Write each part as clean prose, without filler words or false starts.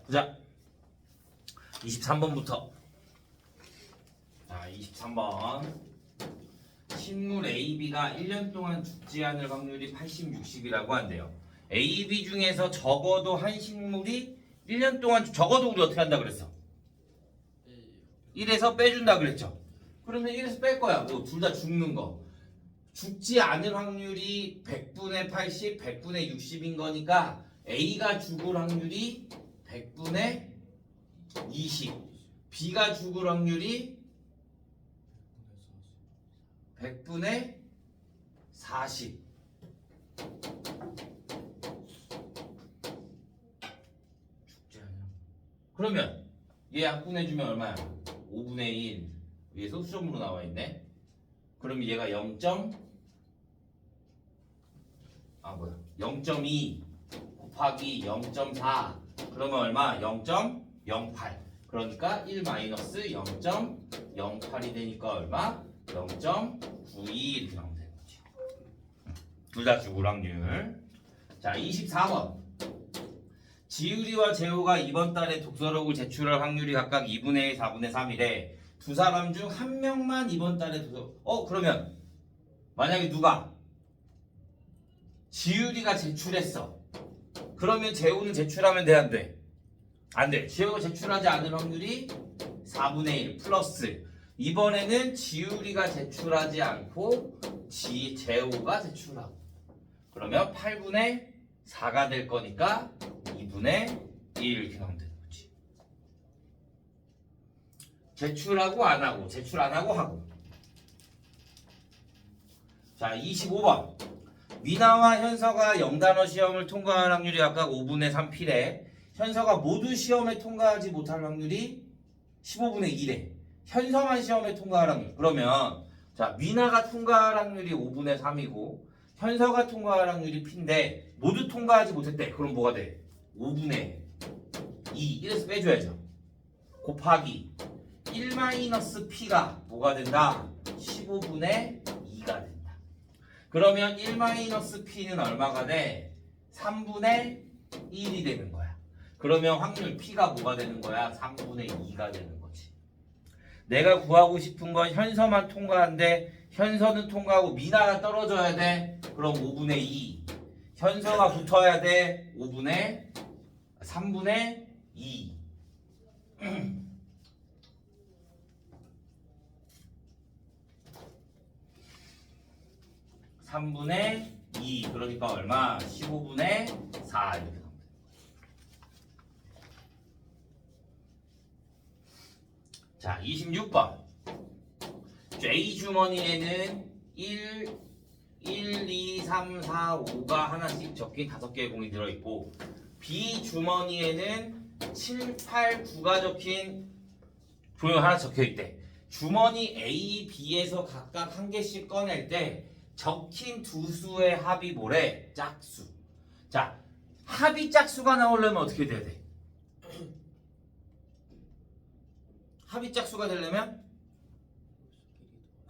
보자. 23번부터. 자, 23번. 식물 A, B가 1년 동안 죽지 않을 확률이 80, 60이라고 한대요. A, B 중에서 적어도 한 식물이 1년 동안 적어도 우리 어떻게 한다 그랬어? 1에서 빼준다 그랬죠. 그러면 1에서 뺄 거야. 뭐 둘 다 죽는 거. 죽지 않을 확률이 100분의 80, 100분의 60인 거니까 A가 죽을 확률이 100분의 20, B가 죽을 확률이 100분의 40. 죽지 않아. 그러면 얘 약분해주면 얼마야? 5분의 1. 위에 소수점으로 나와 있네. 그럼 얘가 0.2 곱하기 0.4. 그러면 얼마? 0.08. 그러니까 1 마이너스 0.08이 되니까 얼마? 0.92 이렇게 나오면 되는 거죠. 둘 다 죽을 확률. 자, 24번. 지율이와 재호가 이번 달에 독서록을 제출할 확률이 각각 2분의 1, 4분의 3이래. 두 사람 중 한 명만 이번 달에 그러면 만약에 누가 지율이가 제출했어. 그러면 재호는 제출하면 돼, 안 돼? 안 돼. 재호가 제출하지 않을 확률이 4분의 1 플러스 이번에는 지율이가 제출하지 않고 재호가 제출하고 그러면 8분의 4가 될 거니까 2분의 1 이렇게 나오면 되는 거지. 제출하고 안 하고 제출 안 하고 하고. 자, 25번. 미나와 현서가 영단어 시험을 통과할 확률이 각각 5분의 3피래. 현서가 모두 시험에 통과하지 못할 확률이 15분의 2래. 현서만 시험에 통과할 확률. 그러면 자, 미나가 통과할 확률이 5분의 3이고 현서가 통과할 확률이 P인데 모두 통과하지 못했대. 그럼 뭐가 돼? 5분의 2. 이래서 빼줘야죠. 곱하기 1-P가 뭐가 된다? 15분의 2가 된다. 그러면 1-P는 얼마가 돼? 3분의 1이 되는 거야. 그러면 확률 P가 뭐가 되는 거야? 3분의 2가 되는 거지. 내가 구하고 싶은 건 현서만 통과한데 현서는 통과하고 미나가 떨어져야 돼. 그럼 5분의 2. 현서가 붙어야 돼. 3분의 2. 3분의 2. 그러니까 얼마? 15분의 4 이렇게 나옵니다. 자, 26번. J 주머니에는 1, 2, 3, 4, 5가 하나씩 적힌 5개의 공이 들어있고 B 주머니에는 7, 8, 9가 적힌 종이가 하나 적혀있대. 주머니 A, B에서 각각 한 개씩 꺼낼 때 적힌 두 수의 합이 뭐래? 짝수. 자, 합이 짝수가 나오려면 어떻게 돼야 돼? 합이 짝수가 되려면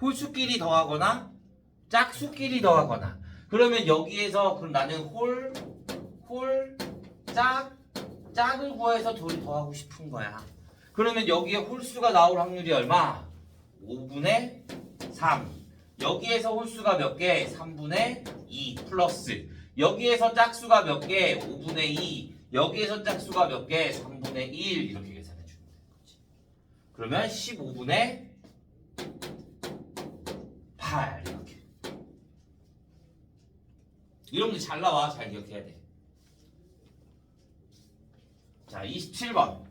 홀수끼리 더하거나 짝수끼리 더하거나. 그러면 여기에서 그럼 나는 짝을 구해서 둘이 더하고 싶은 거야. 그러면 여기에 홀수가 나올 확률이 얼마? 5분의 3. 여기에서 홀수가 몇 개? 3분의 2 플러스 여기에서 짝수가 몇 개? 5분의 2. 여기에서 짝수가 몇 개? 3분의 1 이렇게 계산해 주면 되는 거지. 그러면 15분의 8 이렇게. 이런 게 잘 나와. 잘 기억해야 돼. 자, 27번.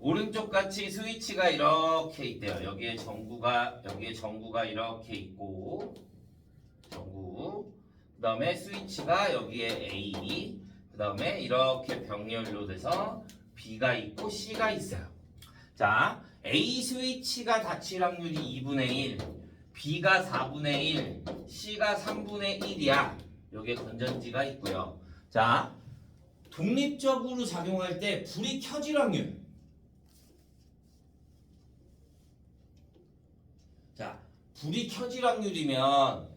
오른쪽 같이 스위치가 이렇게 있대요. 여기에 전구가 이렇게 있고 전구. 그다음에 스위치가 여기에 A. 그다음에 이렇게 병렬로 돼서 B가 있고 C가 있어요. 자, A 스위치가 닫힐 확률이 2분의 1, B가 4분의 1, C가 3분의 1이야. 여기에 건전지가 있고요. 자, 독립적으로 작용할 때 불이 켜질 확률. 자, 불이 켜질 확률이면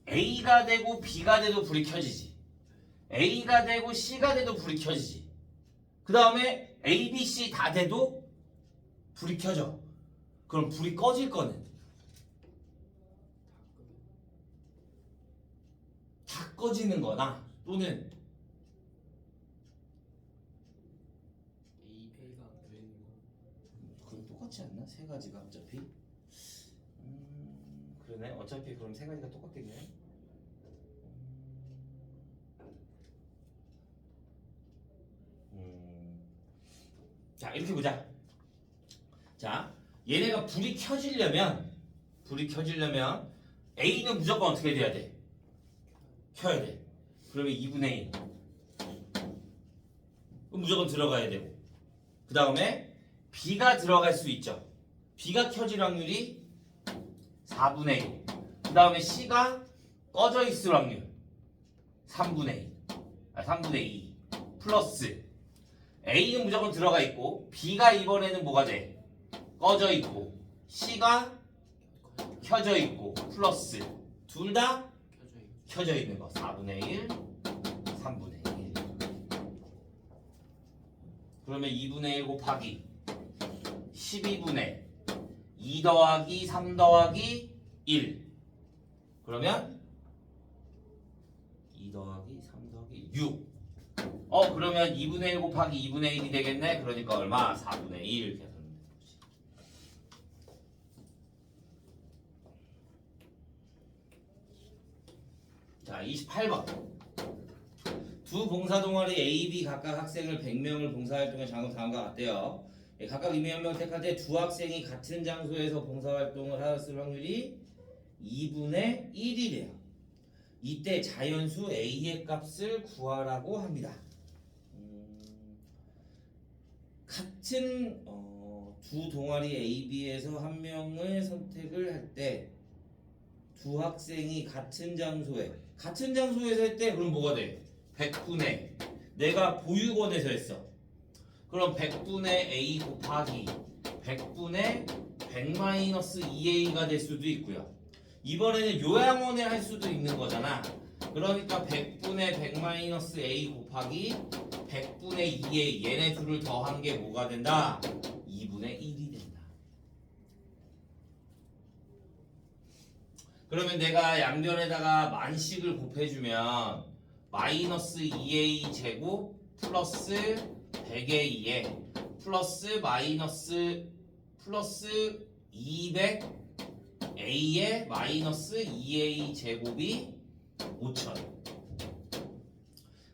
A가 되고 B가 돼도 불이 켜지지. A가 되고 C가 돼도 불이 켜지지. 그 다음에 A, B, C 다 돼도 불이 켜져. 그럼 불이 꺼질 거는 다 꺼지는 거나 또는 A가 안 되는 거. 그럼 똑같지 않나? 세 가지가 어차피 그러네. 어차피 그럼 세 가지가 똑같겠네. 자 이렇게 보자. 자 얘네가 불이 켜지려면 A는 무조건 어떻게 돼야 돼? 켜야 돼. 그러면 2분의 1 그럼 무조건 들어가야 되고 그 다음에 B가 들어갈 수 있죠. B가 켜질 확률이 4분의 1. 그 다음에 C가 꺼져 있을 확률 3분의 2 플러스 A는 무조건 들어가 있고 B가 이번에는 뭐가 돼? 꺼져 있고 C가 켜져 있고 플러스 둘 다 켜져 있는 거 4분의 1, 3분의 1. 그러면 2분의 1 곱하기 12분의 2 더하기 3 더하기 1. 그러면 2 더하기 3 더하기 6. 그러면 2분의 1 곱하기 2분의 1이 되겠네. 그러니까 얼마? 4분의 1 이렇게 하면 되는 거지. 자, 28번. 두 봉사 동아리 A, B 각각 학생을 100명을 봉사활동에 다음과 같대요. 각각 이미 한 명 택할 때 두 학생이 같은 장소에서 봉사활동을 하였을 확률이 2분의 1이래요. 이때 자연수 A의 값을 구하라고 합니다. 같은 두 동아리 A, B에서 한 명을 선택을 할 때 두 학생이 같은 장소에서 할 때 그럼 뭐가 돼? 100분의 내가 보육원에서 했어. 그럼 100분의 A 곱하기 100분의 100-2A가 될 수도 있고요. 이번에는 요양원에 할 수도 있는 거잖아. 그러니까 100분의 100-A 곱하기 100분의 2A 얘네 둘을 더한 게 뭐가 된다? 2분의 1이 된다. 그러면 내가 양변에다가 만식을 곱해주면 마이너스 2A 제곱 플러스 100A에 플러스 마이너스 플러스 200A에 마이너스 2A 제곱이 5000.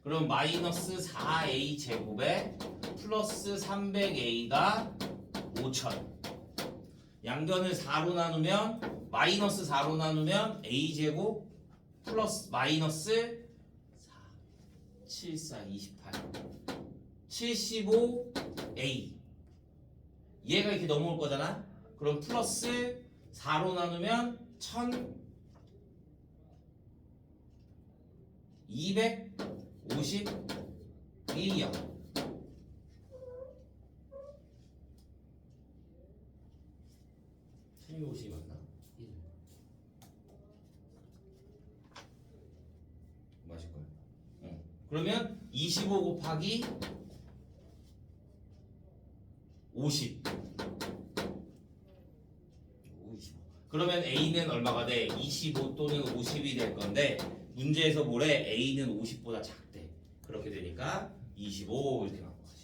그럼 마이너스 4A 제곱에 플러스 300A가 5000. 양변을 4로 나누면 마이너스 4로 나누면 A 제곱 플러스 마이너스 4, 7, 4, 28 75A 얘가 이렇게 넘어올 거잖아. 그럼 플러스 4로 나누면 1252요. (1250이) 맞나? 1. 맞을걸? 그러면 25 곱하기 50. 25. 그러면 A는 얼마가 돼? 25 또는 50이 될 건데 문제에서 뭐래? A는 50보다 작대. 그렇게 되니까 25 이렇게 나온 거지.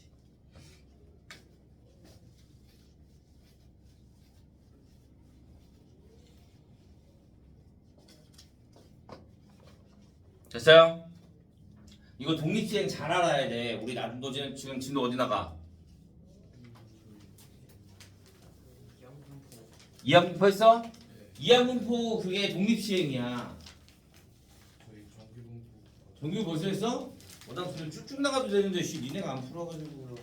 됐어요? 이거 독립시행 잘 알아야 돼. 우리 너 지금 진도 어디 나가? 이항분포 했어? 네. 이항분포 그게 독립시행이야. 저희 정규분포. 정규 벌써 했어? 나 그냥 쭉쭉 나가도 되는데 니네가 안 풀어가지고 그래.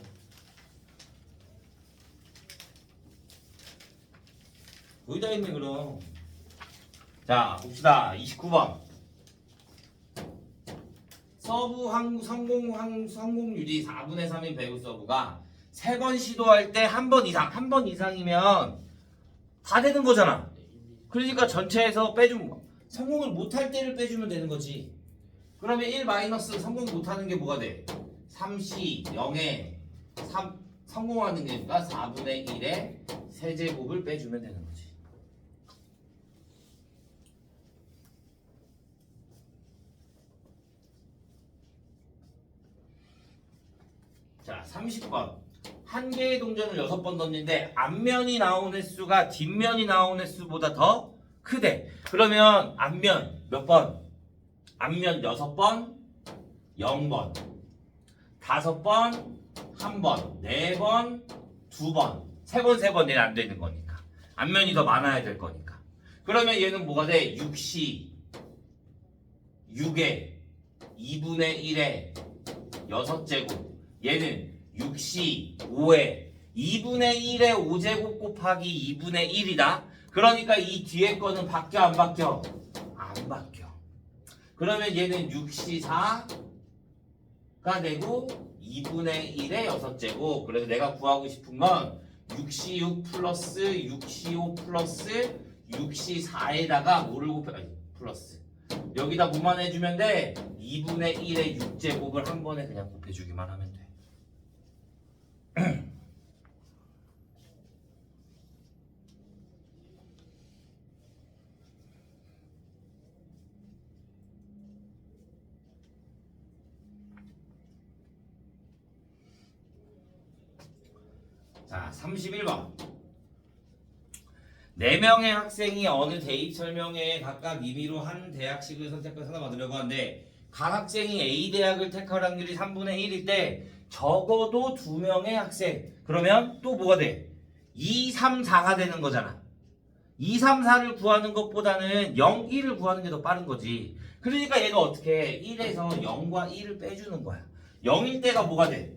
거의 다 했네 그럼. 자 봅시다. 29번. 서부 성공률이 4분의 3인 배우 서부가 3번 시도할 때 한 번 이상이면 다 되는 거잖아. 그러니까 전체에서 빼주면 성공을 못할 때를 빼주면 되는 거지. 그러면 1 마이너스 성공 못하는 게 뭐가 돼? 3C 0에 성공하는 게니까 4분의 1의 세제곱을 빼주면 되는 거지. 자, 30번. 한 개의 동전을 6번 던진데 앞면이 나온 횟수가 뒷면이 나온 횟수보다 더 크대. 그러면 앞면 몇 번? 앞면 6번, 0번, 5번, 1번, 4번, 2번, 3번, 3번 내는 안 되는 거니까. 앞면이 더 많아야 될 거니까. 그러면 얘는 뭐가 돼? 6시 6에 2분의 1에 6제곱. 얘는 6시 5에 2분의 1의 5제곱 곱하기 2분의 1이다. 그러니까 이 뒤에 거는 바뀌어 안 바뀌어? 안 바뀌어. 그러면 얘는 6시 4가 되고 2분의 1의 6제곱. 그래서 내가 구하고 싶은 건 6시 6 플러스 6시 5 플러스 6시 4에다가 뭐를 곱해? 아니 플러스 여기다 뭐만 해주면 돼? 2분의 1의 6제곱을 한 번에 그냥 곱해주기만 하면 돼. 자, 31번. 4명의 학생이 어느 대입 설명회에 각각 임의로 한 대학식을 선택해 찾아받으려고 하는데 각 학생이 A 대학을 택할 확률이 3분의 1일 때 적어도 2명의 학생. 그러면 또 뭐가 돼? 2, 3, 4가 되는 거잖아. 2, 3, 4를 구하는 것보다는 0, 1을 구하는 게 더 빠른 거지. 그러니까 얘는 어떻게 해? 1에서 0과 1을 빼주는 거야. 0일 때가 뭐가 돼?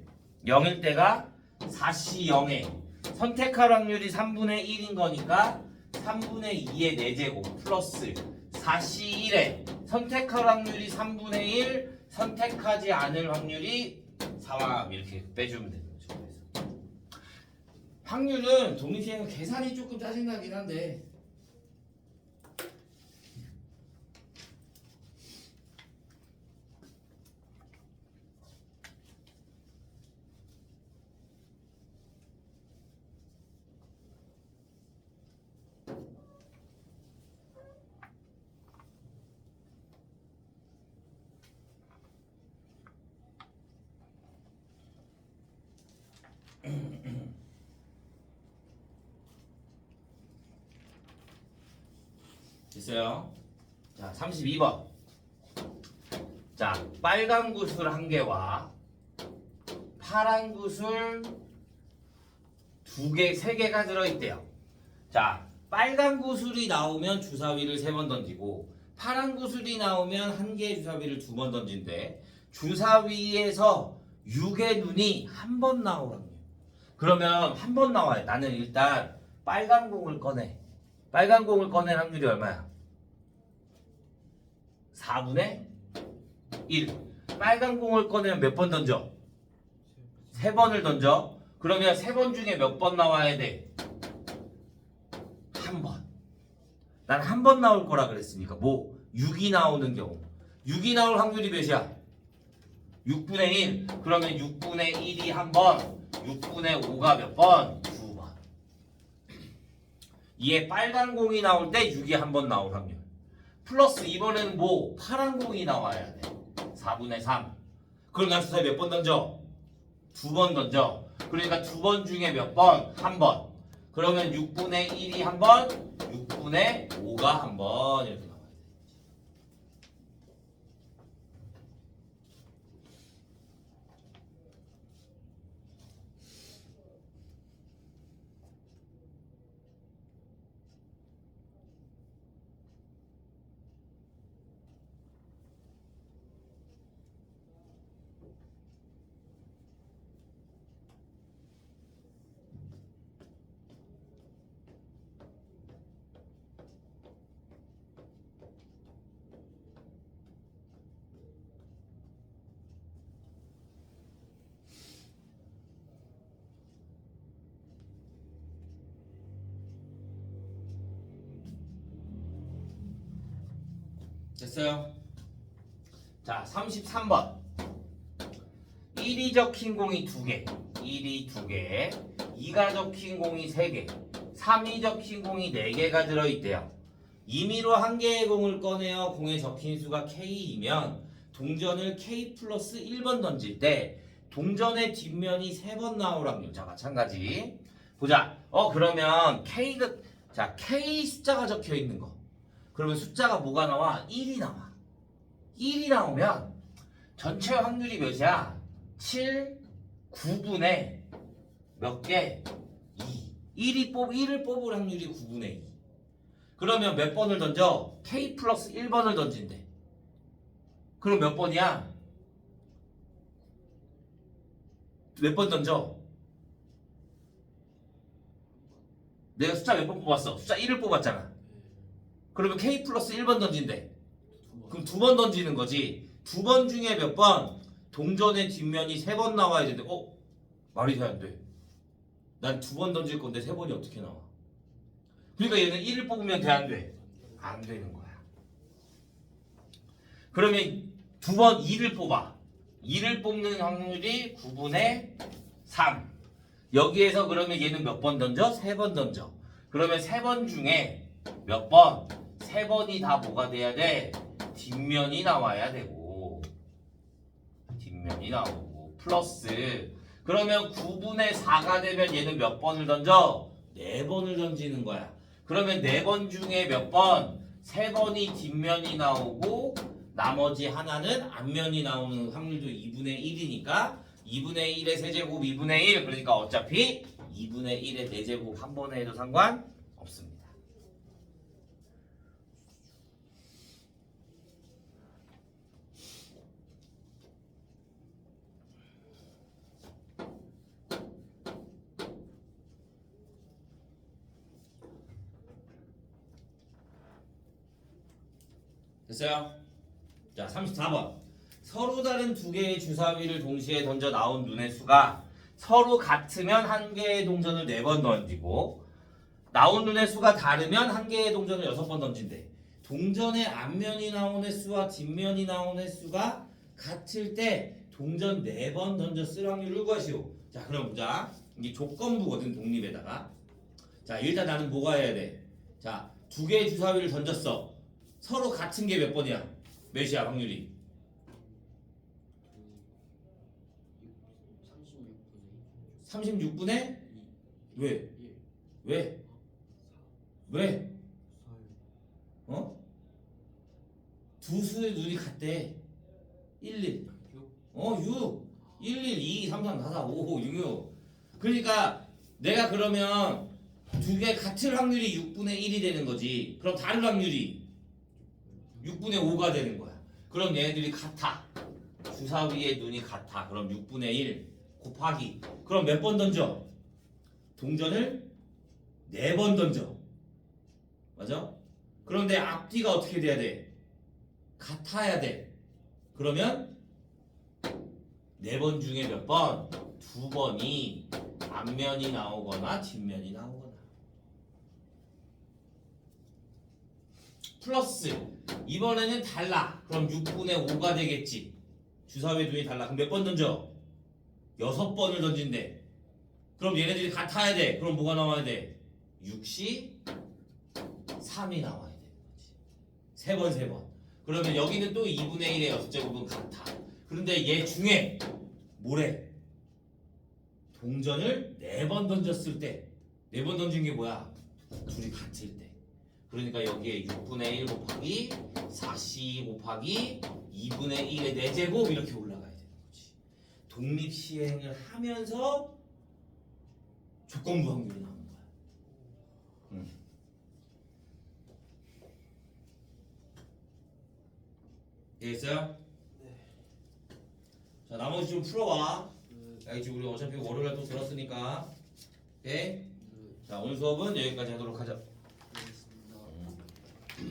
0일 때가 4시 0에 선택할 확률이 3분의 1인 거니까 3분의 2의 4제곱 플러스 4시 1에 선택할 확률이 3분의 1 선택하지 않을 확률이 4와 이렇게 빼주면 되는 거죠. 그래서 확률은 동시에는 계산이 조금 짜증나긴 한데 됐어요. 자, 32번. 자, 빨간 구슬 1개와 파란 구슬 2개, 3개가 들어있대요. 자, 빨간 구슬이 나오면 주사위를 3번 던지고 파란 구슬이 나오면 1개의 주사위를 2번 던진대. 주사위에서 6의 눈이 한 번 나오라고요. 그러면 한 번 나와요. 나는 일단 빨간 공을 꺼내. 빨간 공을 꺼낼 확률이 얼마야? 4분의 1. 빨간 공을 꺼내면 몇 번 던져? 3번을 던져. 그러면 3번 중에 몇 번 나와야 돼? 한 번. 난 한 번 나올 거라 그랬으니까 뭐 6이 나오는 경우 6이 나올 확률이 몇이야? 6분의 1. 그러면 6분의 1이 한 번, 6분의 5가 몇 번? 2번. 이에 빨간 공이 나올 때 6이 한 번 나올 확률. 플러스 이번에는 뭐 파란 공이 나와야 돼. 4분의 3. 그럼 난 주사위 몇 번 던져? 2번 던져. 그러니까 2번 중에 몇 번? 한 번. 그러면 6분의 1이 한 번, 6분의 5가 한 번 이렇게 나와야 돼. 됐어요? 자, 33번. 1이 적힌 공이 2개, 1이 2개, 2가 적힌 공이 3개, 3이 적힌 공이 4개가 들어있대요. 임의로 한 개의 공을 꺼내어 공에 적힌 수가 K이면 동전을 K 플러스 1번 던질 때 동전의 뒷면이 3번 나올 확률. 자, 마찬가지. 보자. 그러면 K 숫자가 적혀 있는 거. 그러면 숫자가 뭐가 나와? 1이 나와. 1이 나오면 전체 확률이 몇이야? 7, 9분의 몇 개? 2. 1을 뽑을 확률이 9분의 2. 그러면 몇 번을 던져? K 플러스 1번을 던진대. 그럼 몇 번이야? 몇 번 던져? 내가 숫자 몇 번 뽑았어? 숫자 1을 뽑았잖아. 그러면 K 플러스 1번 던진대. 그럼 2번 던지는 거지. 2번 중에 몇 번? 동전의 뒷면이 3번 나와야 되는데 말이 잘 안 돼. 난 2번 던질 건데 3번이 어떻게 나와? 그러니까 얘는 1을 뽑으면 돼, 안 돼? 안 되는 거야. 그러면 2번 2를 뽑아. 2를 뽑는 확률이 9분의 3. 여기에서 그러면 얘는 몇 번 던져? 3번 던져. 그러면 3번 중에 몇 번? 3번이 다 뭐가 돼야 돼? 뒷면이 나와야 되고. 뒷면이 나오고. 플러스. 그러면 9분의 4가 되면 얘는 몇 번을 던져? 4번을 던지는 거야. 그러면 4번 중에 몇 번? 3번이 뒷면이 나오고 나머지 하나는 앞면이 나오는 확률도 2분의 1이니까 2분의 1의 세제곱 2분의 1. 그러니까 어차피 2분의 1의 4제곱 한 번에 해도 상관없습니다. 됐어요? 자, 34번. 서로 다른 두 개의 주사위를 동시에 던져 나온 눈의 수가 서로 같으면 한 개의 동전을 4번 던지고 나온 눈의 수가 다르면 한 개의 동전을 6번 던진대. 동전의 앞면이 나온 횟수와 뒷면이 나온 횟수가 같을 때 동전 4번 던져 쓸 확률을 구하시오. 자, 그럼 보자. 이게 조건부거든, 독립에다가. 자, 일단 나는 뭐가 해야 돼? 자, 두 개의 주사위를 던졌어. 서로 같은 게 몇 번이야? 몇이야, 확률이? 36분의? 왜? 왜? 왜? 두 수의 눈이 같대. 1, 1. 6. 1, 1, 2, 3, 3, 4, 4, 5, 6, 6. 그러니까 내가 그러면 두 개 같을 확률이 6분의 1이 되는 거지. 그럼 다른 확률이 6분의 5가 되는 거야. 그럼 얘네들이 같아. 주사위의 눈이 같아. 그럼 6분의 1 곱하기. 그럼 몇 번 던져? 동전을 4번 던져. 맞아? 그런데 앞뒤가 어떻게 돼야 돼? 같아야 돼. 그러면 4번 중에 몇 번? 2번이 앞면이 나오거나 뒷면이 나오거나. 플러스 이번에는 달라. 그럼 6분의 5가 되겠지. 주사위의 눈이 달라. 그럼 몇 번 던져? 6번을 던진대. 그럼 얘네들이 같아야 돼. 그럼 뭐가 나와야 돼? 6시 3이 나와야 되는 거지. 3번. 그러면 여기는 또 2분의 1의 6제곱은 같아. 그런데 얘 중에 뭐래? 동전을 4번 던졌을 때 4번 던진 게 뭐야? 둘이 같을 때. 그러니까 여기에 6분의 1 곱하기 4c 곱하기 2분의 1의 4제곱 이렇게 올라가야 되는 거지. 독립 시행을 하면서 조건부 확률이 나오는 거야. 이해했어요? 네. 자, 나머지 좀 풀어와. 알겠지? 우리 어차피 월요일에 또 들었으니까. 오케이? 자, 오늘 수업은 여기까지 하도록 하자.